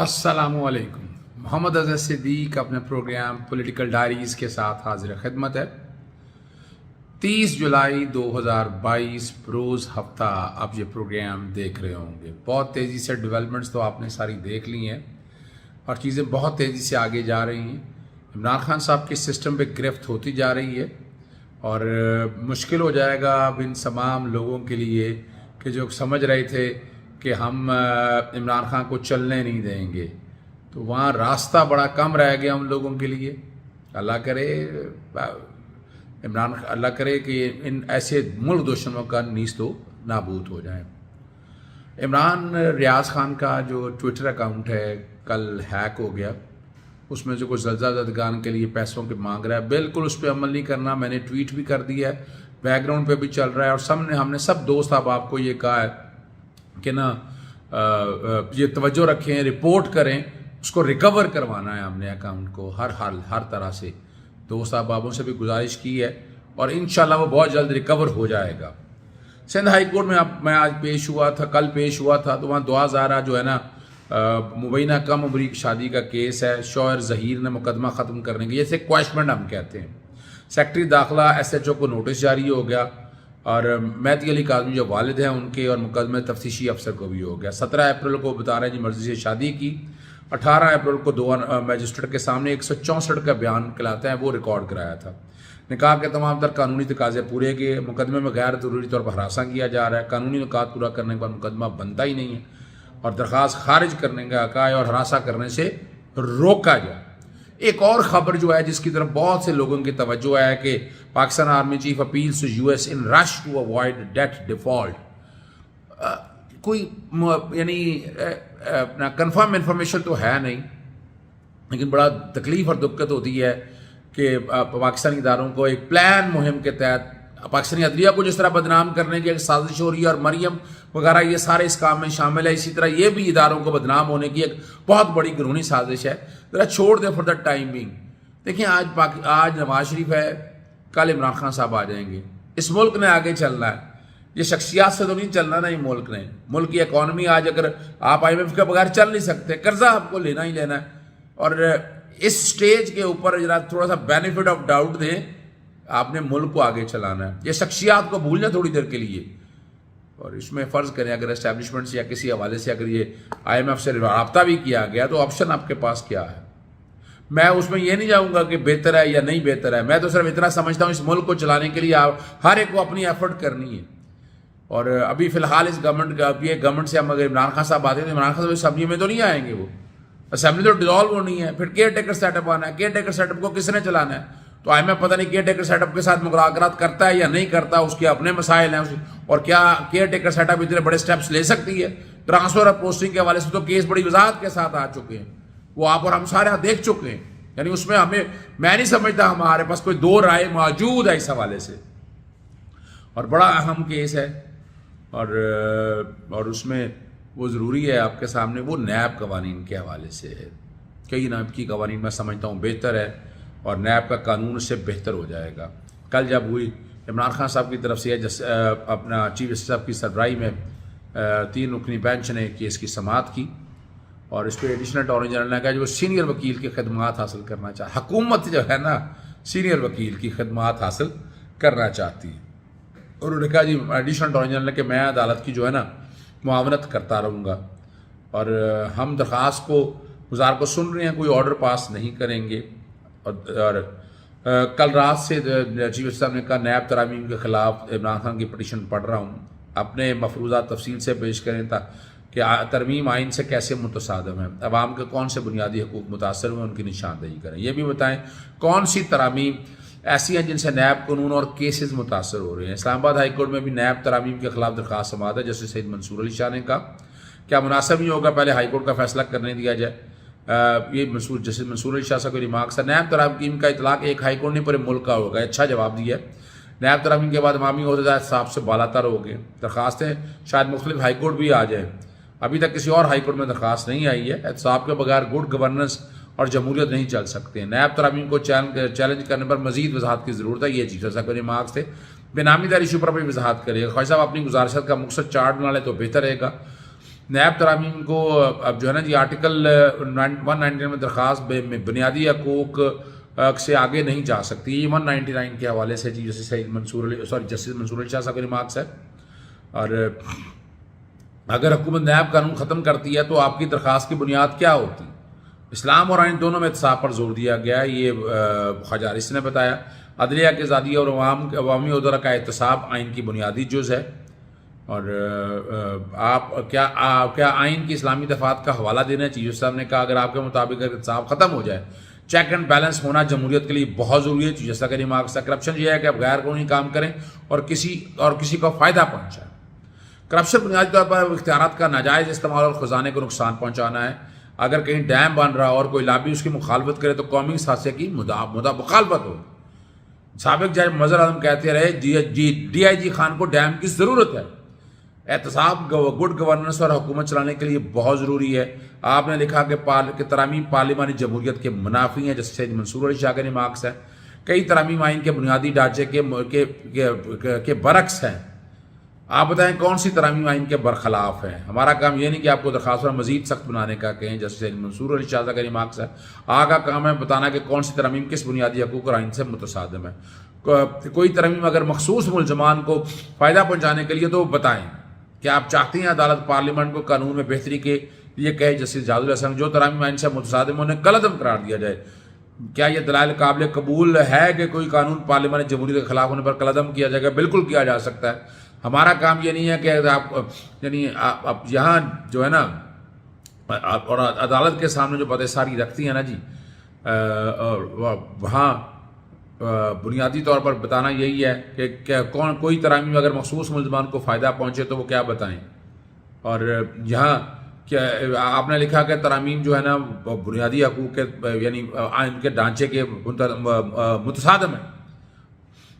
السلام علیکم. محمد اظہر صدیق اپنے پروگرام پولیٹیکل ڈائریز کے ساتھ حاضر خدمت ہے. 30 جولائی 2022 روز ہفتہ آپ یہ پروگرام دیکھ رہے ہوں گے. بہت تیزی سے ڈیولپمنٹس تو آپ نے ساری دیکھ لی ہیں اور چیزیں بہت تیزی سے آگے جا رہی ہیں. عمران خان صاحب کی سسٹم پہ گرفت ہوتی جا رہی ہے اور مشکل ہو جائے گا اب ان تمام لوگوں کے لیے کہ جو سمجھ رہے تھے کہ ہم عمران خان کو چلنے نہیں دیں گے. تو وہاں راستہ بڑا کم رہ گیا ان لوگوں کے لیے. اللہ کرے کہ ان ایسے ملک دشمنوں کا نیست و نابود ہو جائے. عمران ریاض خان کا جو ٹویٹر اکاؤنٹ ہے کل ہیک ہو گیا. اس میں جو کچھ زلزلہ زدگان کے لیے پیسوں کے مانگ رہا ہے، بالکل اس پہ عمل نہیں کرنا. میں نے ٹویٹ بھی کر دیا ہے، بیک گراؤنڈ پہ بھی چل رہا ہے اور ہم نے سب دوست آپ کو یہ کہا ہے کہ نا یہ توجہ رکھیں، رپورٹ کریں، اس کو ریکور کروانا ہے ہم نے اکاؤنٹ کو ہر طرح سے. دوست احبابوں سے بھی گزارش کی ہے اور انشاءاللہ وہ بہت جلد ریکور ہو جائے گا. سندھ ہائی کورٹ میں آج کل پیش ہوا تھا تو وہاں دعا زارہ جو ہے نا مبینہ کم عمری کی شادی کا کیس ہے. شوہر ظہیر نے مقدمہ ختم کرنے کے جیسے کوائشمنٹ ہم کہتے ہیں. سیکرٹری داخلہ SHO کو نوٹس جاری ہو گیا اور مہدی علی کاظمی جو والد ہیں ان کے اور مقدمے تفتیشی افسر کو بھی ہو گیا. 17 اپریل کو بتا رہے ہیں جی مرضی سے شادی کی. 18 اپریل کو دو میجسٹریٹ کے سامنے 164 کا بیان کہلاتا ہے وہ ریکارڈ کرایا تھا. نکاح کے تمام تر قانونی تقاضے پورے کیے. مقدمے میں غیر ضروری طور پر ہراساں کیا جا رہا ہے. قانونی نکات پورا کرنے کے بعد مقدمہ بنتا ہی نہیں ہے اور درخواست خارج کرنے کا حق ہے اور ہراساں کرنے سے روکا جائے. ایک اور خبر جو ہے جس کی طرف بہت سے لوگوں کی توجہ ہے کہ Pakistan army chief appeals to US in rush to avoid debt default. کوئی یعنی اپنا کنفرم انفارمیشن تو ہے نہیں، لیکن بڑا تکلیف اور دقت ہوتی ہے کہ پاکستانی اداروں کو ایک پلان مہم کے تحت پاکستانی عدلیہ کو جس طرح بدنام کرنے کی ایک سازش ہو رہی ہے اور مریم وغیرہ یہ سارے اس کام میں شامل ہے، اسی طرح یہ بھی اداروں کو بدنام ہونے کی ایک بہت بڑی گرہنی سازش ہے. ذرا چھوڑ دیں فار دا ٹائم بینگ. دیکھیں آج نواز شریف ہے، کل عمران خان صاحب آ جائیں گے. اس ملک نے آگے چلنا ہے، یہ شخصیات سے تو نہیں چلنا نا. یہ ملک کی اکانومی آج اگر آپ IMF کے بغیر چل نہیں سکتے، قرضہ آپ کو لینا ہی لینا ہے. اور اس سٹیج کے اوپر ذرا تھوڑا سا بینیفٹ آف ڈاؤٹ دیں، آپ نے ملک کو آگے چلانا ہے. یہ شخصیات کو بھول جائیں تھوڑی دیر کے لیے اور اس میں فرض کریں اگر اسٹیبلشمنٹ سے یا کسی حوالے سے اگر یہ IMF سے رابطہ بھی کیا گیا تو آپشن آپ کے پاس کیا ہے. میں اس میں یہ نہیں جاؤں گا کہ بہتر ہے یا نہیں بہتر ہے. میں تو صرف اتنا سمجھتا ہوں اس ملک کو چلانے کے لیے ہر ایک کو اپنی ایفرٹ کرنی ہے. اور ابھی فی الحال اس گورنمنٹ سے ہم اگر عمران خان صاحب آتے ہیں تو عمران خان صاحب اسمبلی میں تو نہیں آئیں گے. وہ اسمبلی تو ڈیزالو ہونی ہے، پھر کیئر ٹیکر سیٹ اپ آنا ہے. کیئر ٹیکر سیٹ اپ کو کس نے چلانا ہے؟ تو IMF پتہ نہیں کیئر ٹیکر سیٹ اپ کے ساتھ مذاکرات کرتا ہے یا نہیں کرتا، اس کے اپنے مسائل ہیں. اور کیا کیئر ٹیکر سیٹ اپ اتنے بڑے سٹیپس لے سکتی ہے؟ ٹرانسفر اور پوسٹنگ کے حوالے سے تو کیس بڑی وضاحت کے ساتھ آ چکے ہیں، وہ آپ اور ہم سارے دیکھ چکے ہیں. یعنی اس میں میں نہیں سمجھتا ہمارے پاس کوئی دو رائے موجود ہے اس حوالے سے. اور بڑا اہم کیس ہے اور اس میں وہ ضروری ہے آپ کے سامنے وہ نیب قوانین کے حوالے سے ہے. کئی نیب کی قوانین میں سمجھتا ہوں بہتر ہے اور نیب کا قانون اس سے بہتر ہو جائے گا. کل جب ہوئی عمران خان صاحب کی طرف سے اپنا چیف جسٹس صاحب کی سربراہی میں 3 رکنی بینچ نے کیس کی سماعت کی اور اس پہ ایڈیشنل اٹارنی جنرل نے کہا جو سینئر وکیل کی خدمات حاصل کرنا چاہتا، حکومت جو ہے نا سینئر وکیل کی خدمات حاصل کرنا چاہتی ہے. اور انہوں نے کہا جی ایڈیشنل اٹارنی جنرل نے کہ میں عدالت کی جو ہے نا معاونت کرتا رہوں گا اور ہم درخواست کو گزار کو سن رہے ہیں، کوئی آرڈر پاس نہیں کریں گے. اور کل رات سے چیف جسٹس صاحب نے کہا نیب ترامیم کے خلاف عمران خان کی پٹیشن پڑھ رہا ہوں، اپنے مفروضات تفصیل سے پیش کریں کہ ترمیم آئین سے کیسے متصادم ہے، عوام کے کون سے بنیادی حقوق متاثر ہوئے ان کی نشاندہی کریں. یہ بھی بتائیں کون سی ترامیم ایسی ہیں جن سے نیب قانون اور کیسز متاثر ہو رہے ہیں. اسلام آباد ہائی کورٹ میں بھی نیب ترامیم کے خلاف درخواست سماعت ہے. جسٹس سید منصور علی شاہ نے کہا کیا مناسب نہیں ہوگا پہلے ہائی کورٹ کا فیصلہ کرنے دیا جائے. یہ جسٹس منصور علی شاہ صاحب کے ریمارکس ہے. نیب ترامیم کا اطلاق ایک ہائی کورٹ نے پورے ملک کا ہوگا. اچھا جواب دیا. نیب ترامیم کے بعد عوامی عہدیدار صاحب سے بالا تر ہو گئے. درخواستیں شاید مختلف ہائی کورٹ بھی آ جائیں. ابھی تک کسی اور ہائی کورٹ میں درخواست نہیں آئی ہے. احتساب کے بغیر گڈ گورننس اور جمہوریت نہیں چل سکتے. نیب ترامیم کو چیلنج کرنے پر مزید وضاحت کی ضرورت ہے. یہ چیف صاحب کے ریمارکس تھے. بے نامی دار ایشو پر بھی وضاحت کرے. خواجہ صاحب اپنی گزارشات کا مقصد چارٹ بنا لے تو بہتر رہے گا. نیب ترامیم کو اب جو ہے نا جی آرٹیکل 199 میں درخواست بنیادی حقوق سے آگے نہیں جا سکتی. یہ 199 کے حوالے سے جی جسٹس منصور علی شاہ صاحب کے ریمارکس ہے. اور اگر حکومت نیب قانون ختم کرتی ہے تو آپ کی درخواست کی بنیاد کیا ہوتی؟ اسلام اور آئین دونوں میں احتساب پر زور دیا گیا ہے. یہ خواجہ حارث نے بتایا. عدلیہ کی آزادی اور عوامی عہدہ کا احتساب آئین کی بنیادی جز ہے. اور آپ کیا آئین کی اسلامی دفعات کا حوالہ دینا چاہیے؟ صاحب نے کہا اگر آپ کے مطابق احتساب ختم ہو جائے، چیک اینڈ بیلنس ہونا جمہوریت کے لیے بہت ضروری ہے. جیسا کہ ریمارکس تھا. کرپشن یہ ہے کہ آپ غیر قانونی کام کریں اور کسی کو فائدہ پہنچائیں. کرپشن بنیادی طور پر اختیارات کا ناجائز استعمال اور خزانے کو نقصان پہنچانا ہے. اگر کہیں ڈیم بن رہا اور کوئی لابی اس کی مخالفت کرے تو قومی ثاثے کی مخالفت ہو. سابق جج مظہر اعظم کہتے رہے ڈی آئی جی خان کو ڈیم کی ضرورت ہے. احتساب گڈ گورننس اور حکومت چلانے کے لیے بہت ضروری ہے. آپ نے لکھا کہ ترامیم پارلیمانی جمہوریت کے منافی ہیں، جیسے سید منصور علی شاہ کے ریمارکس ہے. کئی ترامیم آئین کے بنیادی ڈھانچے کے برعکس ہیں. آپ بتائیں کون سی ترامیم آئین کے برخلاف ہیں؟ ہمارا کام یہ نہیں کہ آپ کو درخواست پر مزید سخت بنانے کا کہیں، جیسے سید منصور علی شاہ کا ریمارکس ہے. آگا کام ہے بتانا کہ کون سی ترامیم کس بنیادی حقوق اور آئین سے متصادم ہے. کوئی ترمیم اگر مخصوص ملزمان کو فائدہ پہنچانے کے لیے تو بتائیں. کیا آپ چاہتے ہیں عدالت پارلیمنٹ کو قانون میں بہتری کے لیے کہے جسٹس جاز الحسن جو ترامیم آئین سے متصادم انہیں کالعدم قرار دیا جائے؟ کیا یہ دلائل قابل قبول ہے کہ کوئی قانون پارلیمانی جمہوریت کے خلاف ہونے پر کالعدم کیا جائے گا؟ بالکل کیا جا سکتا ہے. ہمارا کام یہ نہیں ہے کہ آپ یہاں جو ہے نا اور عدالت کے سامنے جو باتیں ساری رکھتی ہیں نا جی، وہاں بنیادی طور پر بتانا یہی ہے کہ کوئی ترامیم اگر مخصوص ملزمان کو فائدہ پہنچے تو وہ کیا بتائیں. اور یہاں کیا آپ نے لکھا کہ ترامیم جو ہے نا بنیادی حقوق کے یعنی آئین کے ڈھانچے کے متصادم ہے.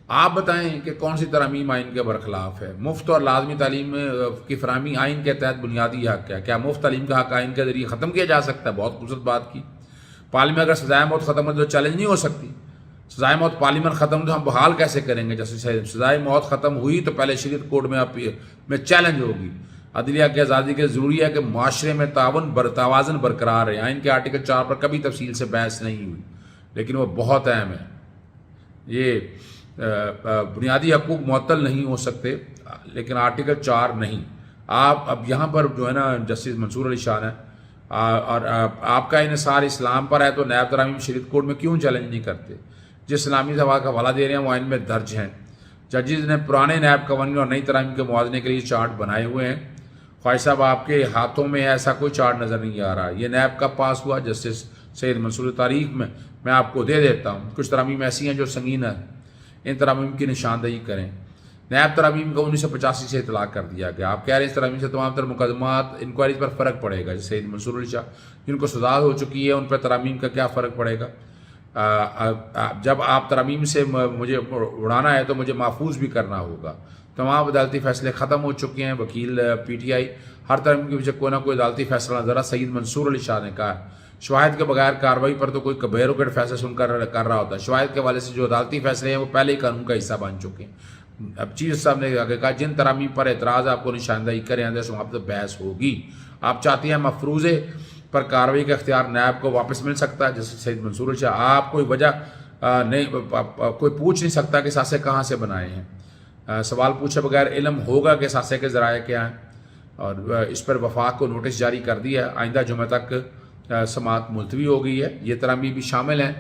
آپ بتائیں کہ کون سی ترامیم آئین کے برخلاف ہے. مفت اور لازمی تعلیم کی فراہمی آئین کے تحت بنیادی حق ہے. کیا مفت تعلیم کا حق آئین کے ذریعے ختم کیا جا سکتا ہے؟ بہت خوبصورت بات کی. پارلیمنٹ اگر سزائے موت ختم ہو تو چیلنج نہیں ہو سکتی. سزائے موت پارلیمنٹ ختم تو ہم بحال کیسے کریں گے؟ جیسے سزائے موت ختم ہوئی تو پہلے شریعت کوڈ میں چیلنج ہوگی. عدلیہ کی آزادی کے ضروری ہے کہ معاشرے میں توازن برقرار ہے. آئین کے آرٹیکل 4 پر کبھی تفصیل سے بحث نہیں ہوئی لیکن وہ بہت اہم ہے. یہ بنیادی حقوق معطل نہیں ہو سکتے لیکن آرٹیکل 4 نہیں. آپ اب یہاں پر جو ہے نا جسٹس منصور علی شاہ نے اور آپ کا انحصار اسلام پر ہے تو نیب ترامیم شریعت کوڈ میں کیوں چیلنج نہیں کرتے؟ جس اسلامی دفعہ کا حوالہ دے رہے ہیں وہ آئین میں درج ہیں. ججز نے پرانے نیب قوانین اور نئی ترامیم کے موازنے کے لیے چارٹ بنائے ہوئے ہیں. خواجہ صاحب آپ کے ہاتھوں میں ایسا کوئی چارٹ نظر نہیں آ رہا. یہ نیب کب پاس ہوا؟ جسٹس سید منصور تاریخ میں آپ کو دے دیتا ہوں. کچھ ترامیم ایسی ہیں جو سنگین ہیں، ان ترامیم کی نشاندہی کریں. نیب ترامیم کو 1985 سے اطلاق کر دیا گیا. آپ کہہ رہے ہیں اس ترامیم سے تمام تر مقدمات انکوائریز پر فرق پڑے گا. جیسے سید منصور علی شاہ جن کو سزا ہو چکی ہے ان پر ترامیم کا کیا فرق پڑے گا؟ جب آپ ترامیم سے مجھے اڑانا ہے تو مجھے محفوظ بھی کرنا ہوگا. تمام عدالتی فیصلے ختم ہو چکے ہیں. وکیل پی ٹی آئی ہر ترمیم کے پیچھے کوئی نہ کوئی عدالتی فیصلہ نظر. سید منصور علی شاہ نے کہا شواہد کے بغیر کارروائی پر تو کوئی بیروکیٹ فیصلہ سن کر رہا ہوتا ہے. شواہد کے حوالے سے جو عدالتی فیصلے ہیں وہ پہلے ہی قانون کا حصہ بن چکے ہیں. اب چیف صاحب نے کہا جن ترامیم پر اعتراض آپ کو نشاندہی کریں اندر سماپت بحث ہوگی. آپ چاہتے ہیں مفروضے پر کارروائی کا اختیار نیب کو واپس مل سکتا ہے. جیسے سید منصور علی شاہ آپ کوئی وجہ نہیں کوئی پوچھ نہیں سکتا کہ ساسے کہاں سے بنائے ہیں. سوال پوچھے بغیر علم ہوگا کہ ساسے کے ذرائع کیا ہیں. اور اس پر وفاق کو نوٹس جاری کر دیا ہے. آئندہ جمعہ تک سماعت ملتوی ہو گئی ہے. یہ ترامیم بھی شامل ہیں.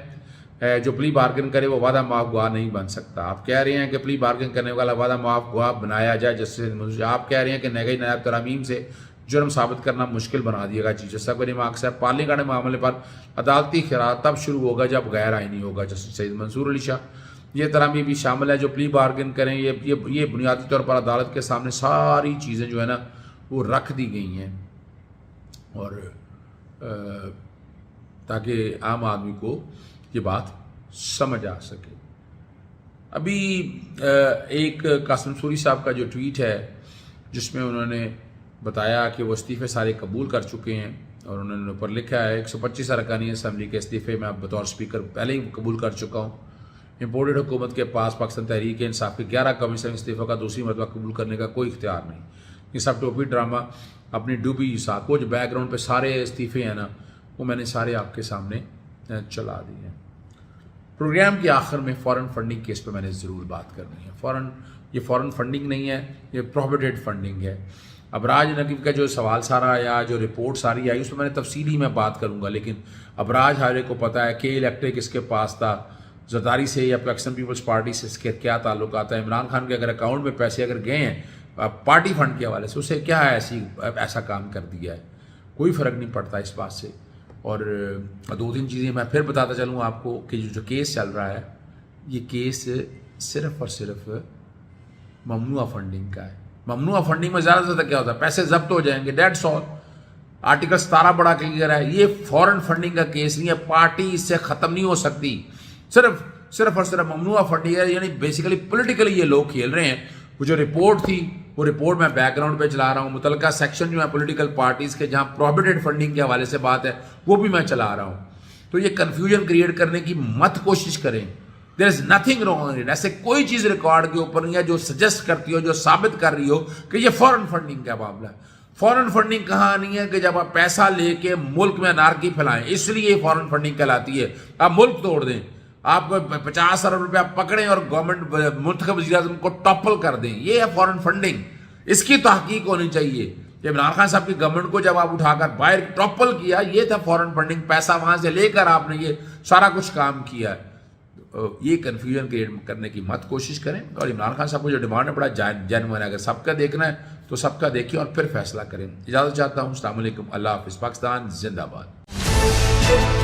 جو پلی بارگن کرے وہ وعدہ معاف گواہ نہیں بن سکتا. آپ کہہ رہے ہیں کہ پلی بارگن کرنے والا وعدہ معاف گواہ بنایا جائے. جیسے آپ کہہ رہے ہیں کہ نئی نیب ترامیم سے جرم ثابت کرنا مشکل بنا دیا گا. چیف جسٹس کا ریمارکس ہے پارلیمنٹ معاملے پر عدالتی خیرات تب شروع ہوگا جب غیر آئینی ہوگا. جسٹس سید منصور علی شاہ یہ ترامیم بھی شامل ہے جو پلی بارگن کریں. یہ بنیادی طور پر عدالت کے سامنے ساری چیزیں جو ہے نا وہ رکھ دی گئی ہیں اور تاکہ عام آدمی کو یہ بات سمجھ آ سکے. ابھی ایک قاسم سوری صاحب کا جو ٹویٹ ہے جس میں انہوں نے بتایا کہ وہ استعفے سارے قبول کر چکے ہیں اور انہوں نے اوپر لکھا ہے 125 ارکانی اسمبلی کے استعفے میں اب بطور اسپیکر پہلے ہی قبول کر چکا ہوں. امپورٹڈ حکومت کے پاس پاکستان تحریک انصاف کے 11 کمیشن استعفے کا دوسری مرتبہ قبول کرنے کا کوئی اختیار نہیں. یہ سب ٹوپی ڈرامہ اپنی ڈوبی ساکھوں جو بیک گراؤنڈ پہ سارے استعفے ہیں نا وہ میں نے سارے آپ کے سامنے چلا دیے ہیں۔ پروگرام کے آخر میں فارن فنڈنگ کیس پہ میں نے ضرور بات کرنی ہے۔ یہ فارن فنڈنگ نہیں ہے، یہ پروہیبٹڈ فنڈنگ ہے۔ ابراج نقوی کا جو سوال سارا آیا، جو رپورٹ ساری آئی، اس میں نے تفصیلی میں بات کروں گا، لیکن ابراج ہر ایک کو پتہ ہے کہ الیکٹرک اس کے پاس تھا، زرداری سے یا پاکستان پیپلز پارٹی سے اس کے کیا تعلقات ہیں، عمران خان کے اگر اکاؤنٹ میں پیسے اگر گئے ہیں پارٹی فنڈ کے حوالے سے، اسے کیا ہے ایسا کام کر دیا ہے، کوئی فرق نہیں پڑتا اس بات سے۔ اور 2-3 چیزیں میں پھر بتاتا چلوں آپ کو کہ جو کیس چل رہا ہے یہ کیس صرف اور صرف ممنوعہ فنڈنگ کا ہے۔ ممنوعہ فنڈنگ میں زیادہ سے زیادہ کیا ہوتا ہے، پیسے ضبط ہو جائیں گے، دیٹس آل۔ آرٹیکل 17 بڑا کلیئر ہے، یہ فارن فنڈنگ کا کیس نہیں ہے، پارٹی اس سے ختم نہیں ہو سکتی، صرف اور صرف ممنوعہ فنڈنگ ہے، یعنی بیسیکلی پولیٹیکلی یہ لوگ کھیل رہے ہیں۔ وہ جو رپورٹ تھی وہ رپورٹ میں بیک گراؤنڈ پہ چلا رہا ہوں، متعلقہ سیکشن جو ہے پولیٹیکل پارٹیز کے جہاں پروہیبٹڈ فنڈنگ کے حوالے سے بات ہے وہ بھی میں چلا رہا ہوں۔ تو یہ کنفیوژن کریٹ کرنے کی مت کوشش کریں، دیر از نتھنگ رانگ ان، ایسے کوئی چیز ریکارڈ کے اوپر نہیں ہے جو سجیسٹ کرتی ہو، جو ثابت کر رہی ہو کہ یہ فارن فنڈنگ کا معاملہ ہے۔ فارن فنڈنگ کہاں نہیں ہے کہ جب آپ پیسہ لے کے ملک میں انارکی پھیلائیں، اس لیے فارن فنڈنگ کہلاتی ہے۔ آپ ملک توڑ دیں، آپ کو 50 ارب روپیہ پکڑیں اور گورنمنٹ منتخب وزیر اعظم کو ٹاپل کر دیں، یہ ہے فارن فنڈنگ۔ اس کی تحقیق ہونی چاہیے کہ عمران خان صاحب کی گورنمنٹ کو جب آپ اٹھا کر باہر ٹاپل کیا، یہ تھا فارن فنڈنگ، پیسہ وہاں سے لے کر آپ نے یہ سارا کچھ کام کیا ہے۔ یہ کنفیوژن کریٹ کرنے کی مت کوشش کریں، اور عمران خان صاحب کو جو ڈیمانڈ ہے بڑا جینوئن ہے، اگر سب کا دیکھنا ہے تو سب کا دیکھیں اور پھر فیصلہ کریں۔ اجازت چاہتا ہوں، السلام علیکم، اللہ حافظ، پاکستان زندہ باد۔